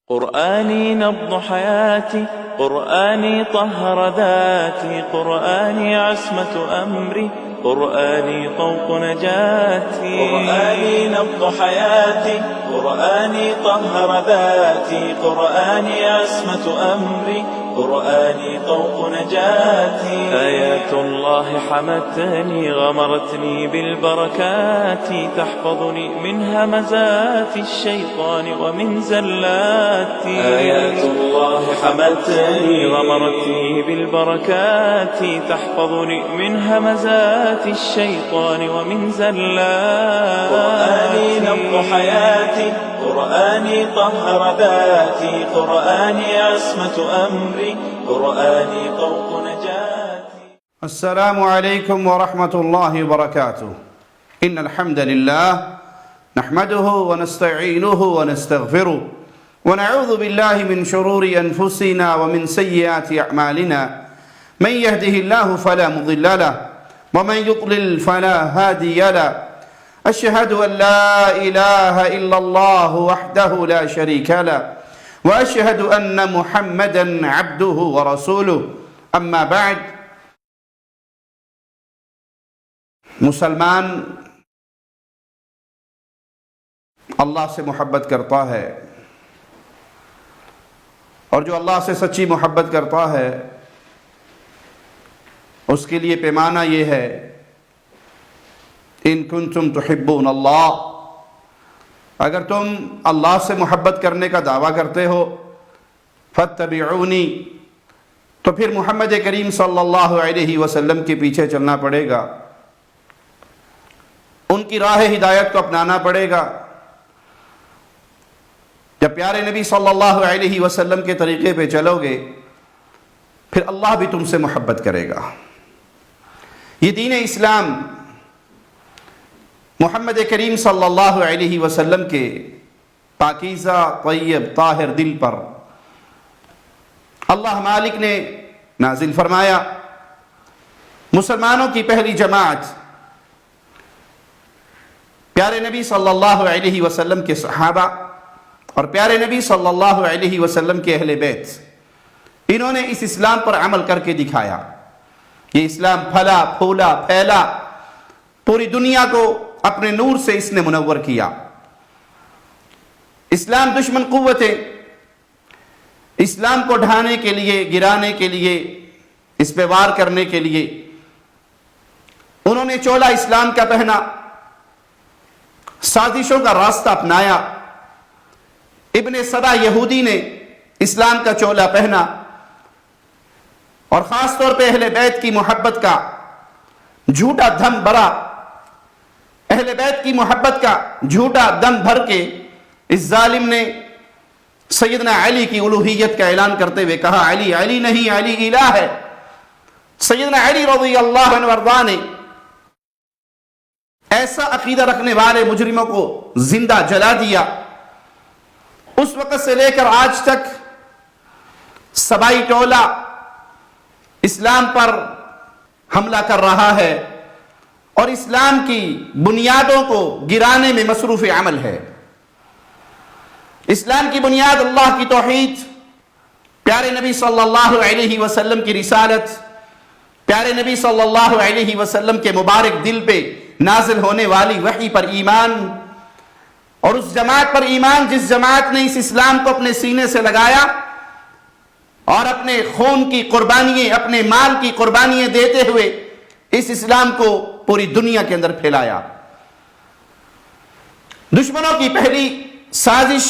قرآني نبض حياتي، قرآني طهر ذاتي، قرآني عصمة أمري، قرآني طوق نجاتي. قرآني نبض حياتي، قرآني طهر ذاتي، قرآني عصمة أمري، قرآني طوق نجاتي. آيات الله حمتني غمرتني بالبركات، تحفظني من همزات الشيطان ومن زلات. آيات الله حمتني غمرتني بالبركات، تحفظني من همزات الشيطان ومن زلات. قرآني نبض حياتي، قرآني طهر ذاتي، قرآني عصمة أمري، قرآني طوق نجاتي. السلام عليكم ورحمة الله وبركاته. إن الحمد لله نحمده ونستعينه ونستغفره ونعوذ بالله من شرور أنفسنا ومن سيئات أعمالنا. من يهده الله فلا مضل له ومن يضلل فلا هادي له. أشهد أن لا إله إلا الله وحده لا شريك له وأشهد أن محمدا عبده ورسوله. أما بعد، مسلمان اللہ سے محبت کرتا ہے، اور جو اللہ سے سچی محبت کرتا ہے اس کے لیے پیمانہ یہ ہے، ان کنتم تحبون اللہ، اگر تم اللہ سے محبت کرنے کا دعویٰ کرتے ہو، فاتبعونی، تو پھر محمد کریم صلی اللہ علیہ وسلم کے پیچھے چلنا پڑے گا، ان کی راہ ہدایت کو اپنانا پڑے گا. جب پیارے نبی صلی اللہ علیہ وسلم کے طریقے پہ چلو گے پھر اللہ بھی تم سے محبت کرے گا. یہ دین اسلام محمد کریم صلی اللہ علیہ وسلم کے پاکیزہ طیب طاہر دل پر اللہ مالک نے نازل فرمایا. مسلمانوں کی پہلی جماعت پیارے نبی صلی اللہ علیہ وسلم کے صحابہ اور پیارے نبی صلی اللہ علیہ وسلم کے اہل بیت، انہوں نے اس اسلام پر عمل کر کے دکھایا. یہ اسلام پھلا پھولا پھیلا، پوری دنیا کو اپنے نور سے اس نے منور کیا. اسلام دشمن قوتیں اسلام کو ڈھانے کے لیے، گرانے کے لیے، اس پہ وار کرنے کے لیے انہوں نے چولا اسلام کا پہنا، سازشوں کا راستہ اپنایا. ابن سبا یہودی نے اسلام کا چولا پہنا اور خاص طور پہ اہل بیت کی محبت کا جھوٹا دم بھرا، اہل بیت کی محبت کا جھوٹا دم بھر کے اس ظالم نے سیدنا علی کی الوہیت کا اعلان کرتے ہوئے کہا، علی علی نہیں، علی الہ ہے. سیدنا علی رضی اللہ عنہ وارضاہ نے ایسا عقیدہ رکھنے والے مجرموں کو زندہ جلا دیا. اس وقت سے لے کر آج تک سبائی ٹولہ اسلام پر حملہ کر رہا ہے اور اسلام کی بنیادوں کو گرانے میں مصروف عمل ہے. اسلام کی بنیاد اللہ کی توحید، پیارے نبی صلی اللہ علیہ وسلم کی رسالت، پیارے نبی صلی اللہ علیہ وسلم کے مبارک دل پہ نازل ہونے والی وحی پر ایمان، اور اس جماعت پر ایمان جس جماعت نے اس اسلام کو اپنے سینے سے لگایا اور اپنے خون کی قربانیاں، اپنے مال کی قربانیاں دیتے ہوئے اس اسلام کو پوری دنیا کے اندر پھیلایا. دشمنوں کی پہلی سازش،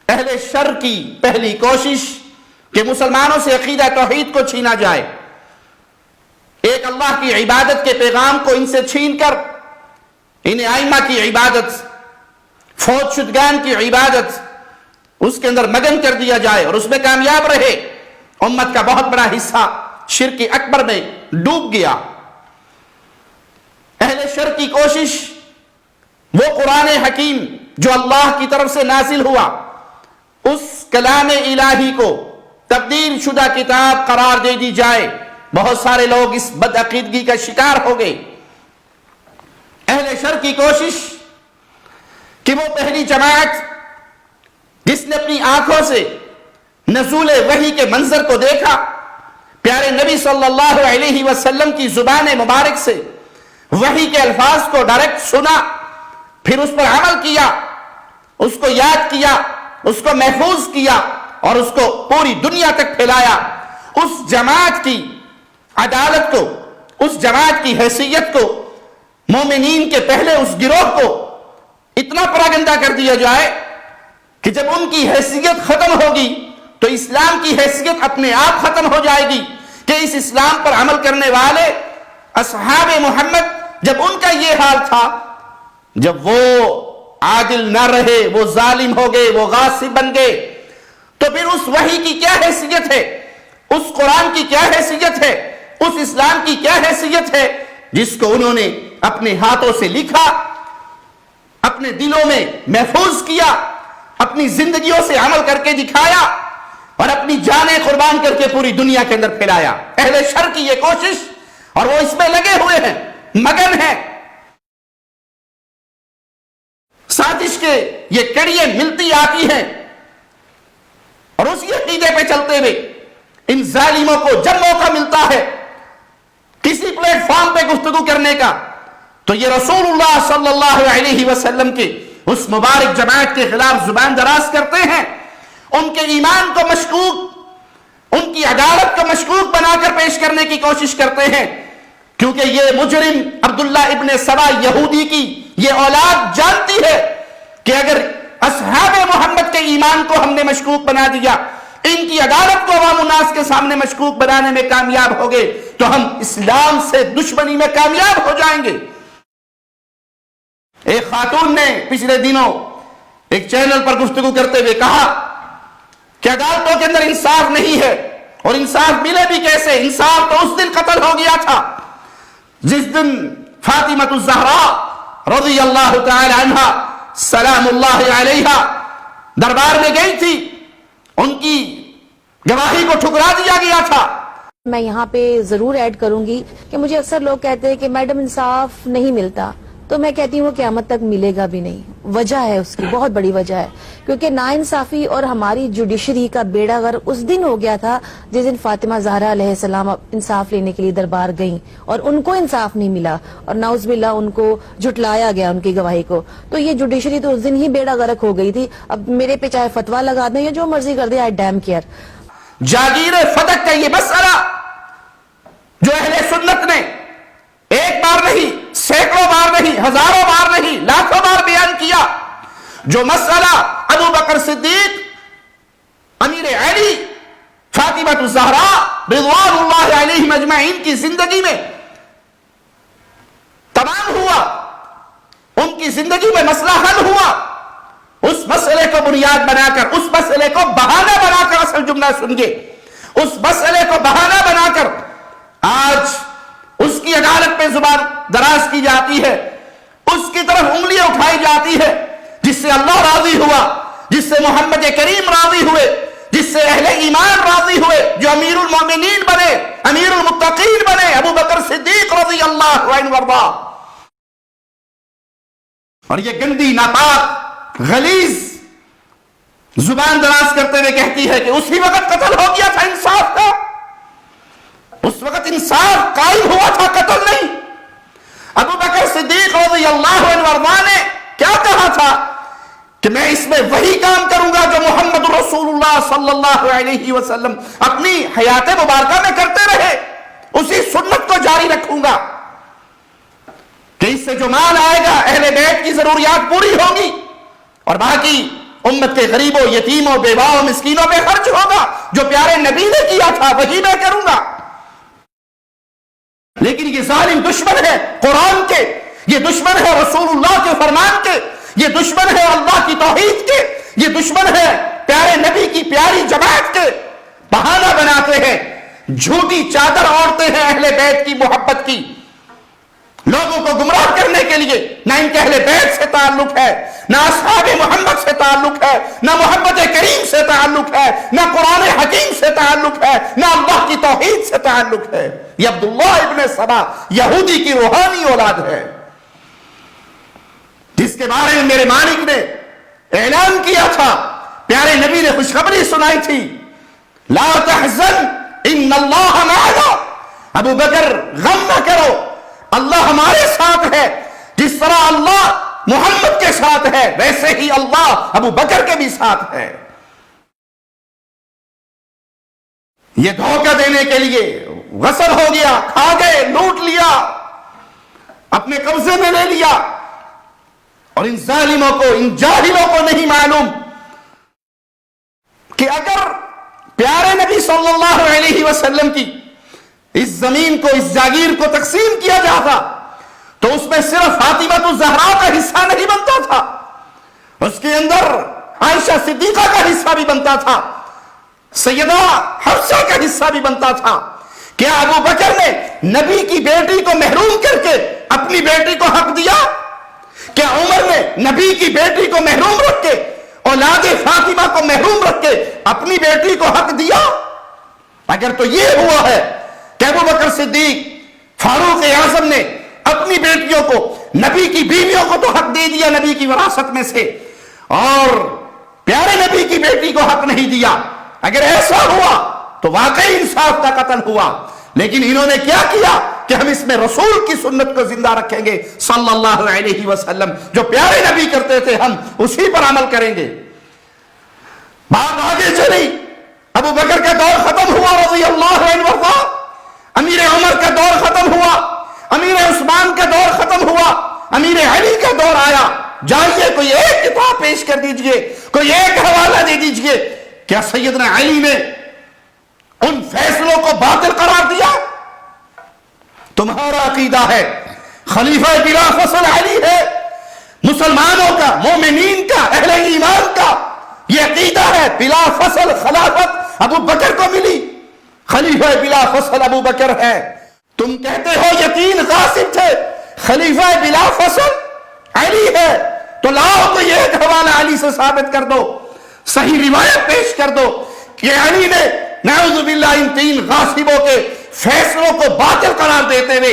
اہل شر کی پہلی کوشش کہ مسلمانوں سے عقیدہ توحید کو چھینا جائے، ایک اللہ کی عبادت کے پیغام کو ان سے چھین کر انہیں ائمہ کی عبادت، فوت شدگان کی عبادت، اس کے اندر مگن کر دیا جائے اور اس میں کامیاب رہے. امت کا بہت بڑا حصہ شرک اکبر میں ڈوب گیا. اہل شر کی کوشش وہ قرآن حکیم جو اللہ کی طرف سے نازل ہوا، اس کلام الہی کو تبدیل شدہ کتاب قرار دے دی جائے. بہت سارے لوگ اس بدعقیدگی کا شکار ہو گئے. اہل شر کی کوشش کہ وہ پہلی جماعت جس نے اپنی آنکھوں سے نزول وحی کے منظر کو دیکھا، پیارے نبی صلی اللہ علیہ وسلم کی زبان مبارک سے وحی کے الفاظ کو ڈائریکٹ سنا، پھر اس پر عمل کیا، اس کو یاد کیا، اس کو محفوظ کیا اور اس کو پوری دنیا تک پھیلایا، اس جماعت کی عدالت کو، اس جماعت کی حیثیت کو، مومنین کے پہلے اس گروہ کو اتنا پراگندہ کر دیا جائے کہ جب ان کی حیثیت ختم ہوگی تو اسلام کی حیثیت اپنے آپ ختم ہو جائے گی، کہ اس اسلام پر عمل کرنے والے اصحاب محمد جب ان کا یہ حال تھا، جب وہ عادل نہ رہے، وہ ظالم ہو گئے، وہ غاصب بن گئے، تو پھر اس وحی کی کیا حیثیت ہے، اس قرآن کی کیا حیثیت ہے، اس اسلام کی کیا حیثیت ہے جس کو انہوں نے اپنے ہاتھوں سے لکھا، اپنے دلوں میں محفوظ کیا، اپنی زندگیوں سے عمل کر کے دکھایا اور اپنی جانیں قربان کر کے پوری دنیا کے اندر پھیلایا۔ اہل شر کی یہ کوشش، اور وہ اس میں لگے ہوئے ہیں، مگن ہیں، سازش کے یہ کڑیاں ملتی آتی ہیں، اور اسی عقیدے پہ چلتے ہوئے ان ظالموں کو جب موقع ملتا ہے کسی پلیٹ فارم پہ گفتگو کرنے کا تو یہ رسول اللہ صلی اللہ علیہ وسلم کے اس مبارک جماعت کے خلاف زبان دراز کرتے ہیں، ان کے ایمان کو مشکوک، ان کی عدالت کو مشکوک بنا کر پیش کرنے کی کوشش کرتے ہیں، کیونکہ یہ مجرم عبداللہ ابن سبا یہودی کی یہ اولاد جانتی ہے کہ اگر اصحاب محمد کے ایمان کو ہم نے مشکوک بنا دیا، ان کی عدالت کو عوام الناس کے سامنے مشکوک بنانے میں کامیاب ہو گئے تو ہم اسلام سے دشمنی میں کامیاب ہو جائیں گے۔ ایک خاتون نے پچھلے دنوں ایک چینل پر گفتگو کرتے ہوئے کہا کہ عدالتوں کے اندر انصاف نہیں ہے، اور انصاف ملے بھی کیسے، انصاف تو اس دن قتل ہو گیا تھا جس دن فاطمہ الزہرا رضی اللہ تعالی عنہا سلام اللہ علیہا دربار میں گئی تھی، ان کی گواہی کو ٹھکرا دیا گیا تھا۔ میں یہاں پہ ضرور ایڈ کروں گی کہ مجھے اکثر لوگ کہتے ہیں کہ میڈم انصاف نہیں ملتا، تو میں کہتی ہوں قیامت تک ملے گا بھی نہیں۔ وجہ ہے اس کی، بہت بڑی وجہ ہے، کیونکہ ناانصافی اور ہماری جوڈیشری کا بیڑا غرق اس دن ہو گیا تھا جس دن فاطمہ زہرا علیہ السلام انصاف لینے کے لیے دربار گئیں اور ان کو انصاف نہیں ملا، اور نعوذ باللہ ان کو جھٹلایا گیا ان کی گواہی کو، تو یہ جوڈیشری تو اس دن ہی بیڑا غرق ہو گئی تھی۔ اب میرے پہ چاہے فتویٰ لگا دیں یا جو مرضی کر دیں، آئی ڈیم کیئر۔ جاگیر فدق کا یہ مسئلہ جو اہل سنت نے ایک بار نہیں، سینکڑوں بار نہیں، ہزاروں بار نہیں، لاکھوں بار بیان کیا، جو مسئلہ ابو بکر صدیق، امیر علی، فاطمہ الزہرا رضوان اللہ علیہم اجمعین کی زندگی میں تمام ہوا، ان کی زندگی میں مسئلہ حل ہوا، اس مسئلے کو بنیاد بنا کر، اس مسئلے کو بہانہ بنا کر، اصل جملہ سنیے، اس مسئلے کو بہانہ بنا کر آج اس کی عدالت پہ زبان دراز کی جاتی ہے، اس کی طرف انگلیاں اٹھائی جاتی ہے، جس سے اللہ راضی ہوا، جس سے محمد کریم راضی ہوئے، جس سے اہل ایمان راضی ہوئے، جو امیر المومنین بنے، امیر المتقین بنے، ابو بکر صدیق رضی اللہ عنہ وارضا۔ اور یہ گندی، ناپاک، غلیظ زبان دراز کرتے ہوئے کہتی ہے کہ اسی وقت قتل ہو گیا تھا انصاف کا، اس وقت انصاف قائم ہوا تھا، قتل نہیں۔ ابو بکر صدیق رضی اللہ عنہ وارضا نے کیا کہا تھا کہ میں اس میں وہی کام کروں گا جو محمد رسول اللہ صلی اللہ علیہ وسلم اپنی حیات مبارکہ میں کرتے رہے، اسی سنت کو جاری رکھوں گا کہ اس سے جو مال آئے گا اہل بیت کی ضروریات پوری ہوگی اور باقی امت کے غریبوں، یتیموں، بیواؤں، مسکینوں پہ خرچ ہوگا، جو پیارے نبی نے کیا تھا وہی میں کروں گا۔ لیکن یہ ظالم دشمن ہے قرآن کے، یہ دشمن ہے رسول اللہ کے فرمان کے، یہ دشمن ہے اللہ کی توحید کے، یہ دشمن ہے پیارے نبی کی پیاری جماعت کے، بہانہ بناتے ہیں، جھوٹی چادر اوڑھتے ہیں اہل بیت کی محبت کی، لوگوں کو گمراہ کرنے کے لیے۔ نہ ان کے اہل بیت سے تعلق ہے، نہ اصحاب محمد سے تعلق ہے، نہ محمد کریم سے تعلق ہے، نہ قرآن حکیم سے تعلق ہے، نہ اللہ کی توحید سے تعلق ہے۔ یہ عبداللہ ابن سبا یہودی کی روحانی اولاد ہے، جس کے بارے میں میرے مالک نے اعلان کیا تھا پیارے نبی نے خوشخبری سنائی تھی، لا تحزن ان اللہ معنا، ابو بکر غم نہ کرو، اللہ ہمارے ساتھ ہے، جس طرح اللہ محمد کے ساتھ ہے ویسے ہی اللہ ابو بکر کے بھی ساتھ ہے۔ یہ دھوکہ دینے کے لیے غصب ہو گیا، کھا گئے، لوٹ لیا، اپنے قبضے میں لے لیا، اور ان ظالموں کو، ان جاہلوں کو نہیں معلوم کہ اگر پیارے نبی صلی اللہ علیہ وسلم کی اس زمین کو، اس جاگیر کو تقسیم کیا جاتا تو اس میں صرف فاطمہ الزہرا کا حصہ نہیں بنتا تھا، اس کے اندر عائشہ صدیقہ کا حصہ بھی بنتا تھا، سیدہ حفصہ کا حصہ بھی بنتا تھا۔ کیا ابو بکر نے نبی کی بیٹی کو محروم کر کے اپنی بیٹی کو حق دیا؟ کیا عمر نے نبی کی بیٹی کو محروم رکھ کے، اولاد فاطمہ کو محروم رکھ کے اپنی بیٹی کو حق دیا؟ اگر تو یہ ہوا ہے کہ ابو بکر صدیق، فاروق اعظم نے اپنی بیٹیوں کو، نبی کی بیویوں کو تو حق دے دیا نبی کی وراثت میں سے، اور پیارے نبی کی بیٹی کو حق نہیں دیا، اگر ایسا ہوا تو واقعی انصاف کا قتل ہوا۔ لیکن انہوں نے کیا کیا کہ ہم اس میں رسول کی سنت کو زندہ رکھیں گے صلی اللہ علیہ وسلم، جو پیارے نبی کرتے تھے ہم اسی پر عمل کریں گے۔ بات آگے چلی، ابو بکر کا دور ختم ہوا رضی اللہ عنہ وارضا، امیر عمر کا دور ختم ہوا، امیر عثمان کا دور ختم ہوا، امیر علی کا دور آیا۔ جائیے کوئی ایک کتاب پیش کر دیجئے، کوئی ایک حوالہ دے دیجئے، کیا سیدنا علی نے ان فیصلوں کو باطل قرار دیا؟ تمہارا عقیدہ ہے خلیفہ بلا فصل علی ہے، مسلمانوں کا، مومنین کا، اہل ایمان کا یہ عقیدہ ہے بلا فصل خلافت ابو بکر کو ملی، خلیفہ بلا فصل ابو بکر ہے۔ تم کہتے ہو یقین غاصب تھے، خلیفہ بلا فصل علی ہے، تو لاؤ کوئی ایک حوالہ علی سے ثابت کر دو، صحیح روایت پیش کر دو کہ علی نے نعوذ باللہ ان تین غاصبوں کے فیصلوں کو باطل قرار دیتے ہوئے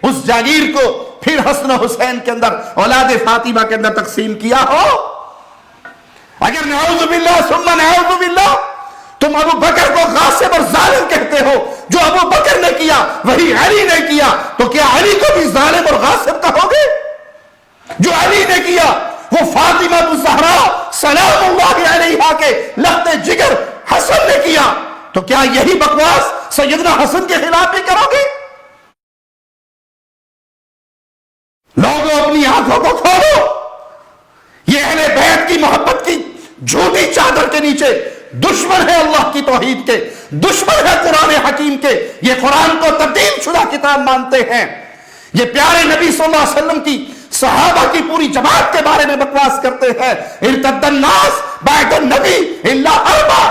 اس جاگیر کو پھر حسن و حسین کے اندر، اولاد فاطمہ کے اندر تقسیم کیا ہو۔ اگر نعوذ باللہ ثم نعوذ باللہ تم ابو بکر کو غاصب اور ظالم کہتے ہو، جو ابو بکر نے کیا وہی علی نے کیا، تو کیا علی کو بھی ظالم اور غاصب کہو گے؟ جو علی نے کیا وہ فاطمہ الزہرا سلام اللہ علیہا کے لخت جگر حسن نے کیا، تو کیا یہی بکواس سیدنا حسن کے خلاف بھی کرو گے؟ لوگوں اپنی آنکھوں کو کھولو، یہ اہل بیت کی محبت کی جھوٹی چادر کے نیچے دشمن ہے اللہ کی توحید کے، دشمن ہے قرآن حکیم کے، یہ قرآن کو تبدیل شدہ کتاب مانتے ہیں، یہ پیارے نبی صلی اللہ علیہ وسلم کی، صحابہ کی پوری جماعت کے بارے میں بکواس کرتے ہیں۔ ارتد الناس بعد النبی الا اربع،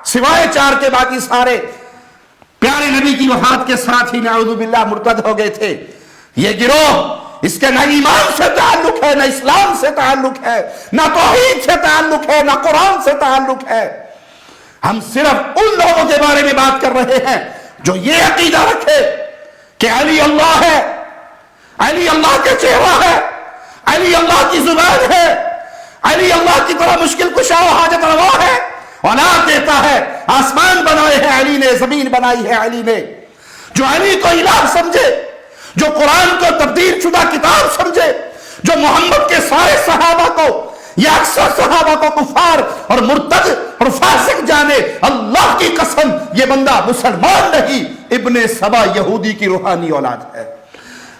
سوائے 4 کے باقی سارے پیارے نبی کی وفات کے ساتھ ہی نعوذ باللہ مرتد ہو گئے تھے۔ یہ گروہ، اس کے نہ ایمان سے تعلق ہے، نہ اسلام سے تعلق ہے، نہ توحید سے تعلق ہے، نہ قرآن سے تعلق ہے۔ ہم صرف ان لوگوں کے بارے میں بات کر رہے ہیں جو یہ عقیدہ رکھے کہ علی اللہ ہے، علی اللہ کا چہرہ ہے، علی اللہ کی زبان ہے، علی اللہ کی طرح مشکل کشا و حاجت روا ہے، اولاد دیتا ہے، آسمان بنائے ہیں علی نے، زمین بنائی ہے علی نے۔ جو علی کو الہ سمجھے، جو قرآن کو تبدیل شدہ کتاب سمجھے، جو محمد کے سارے صحابہ کو یا اکثر صحابہ کو کفار اور مرتد اور فاسق جانے، اللہ کی قسم یہ بندہ مسلمان نہیں، ابن سبا یہودی کی روحانی اولاد ہے۔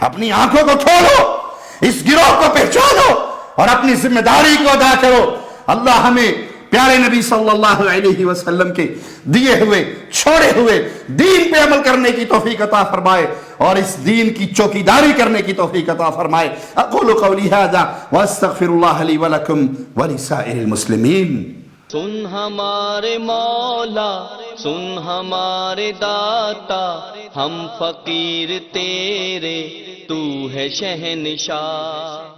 اپنی آنکھوں کو کھولو، اس گروہ کو پہچانو اور اپنی ذمہ داری کو ادا کرو۔ اللہ ہمیں پیارے نبی صلی اللہ علیہ وسلم کے دیے ہوئے، چھوڑے ہوئے دین پہ عمل کرنے کی توفیق عطا فرمائے اور اس دین کی چوکیداری کرنے کی توفیق عطا فرمائے۔ اقول قولی ھذا واستغفر اللہ لی ولکم ولسائر المسلمین۔ سن ہمارے مولا، سن ہمارے داتا، ہم فقیر تیرے، تو ہے شہنشاہ۔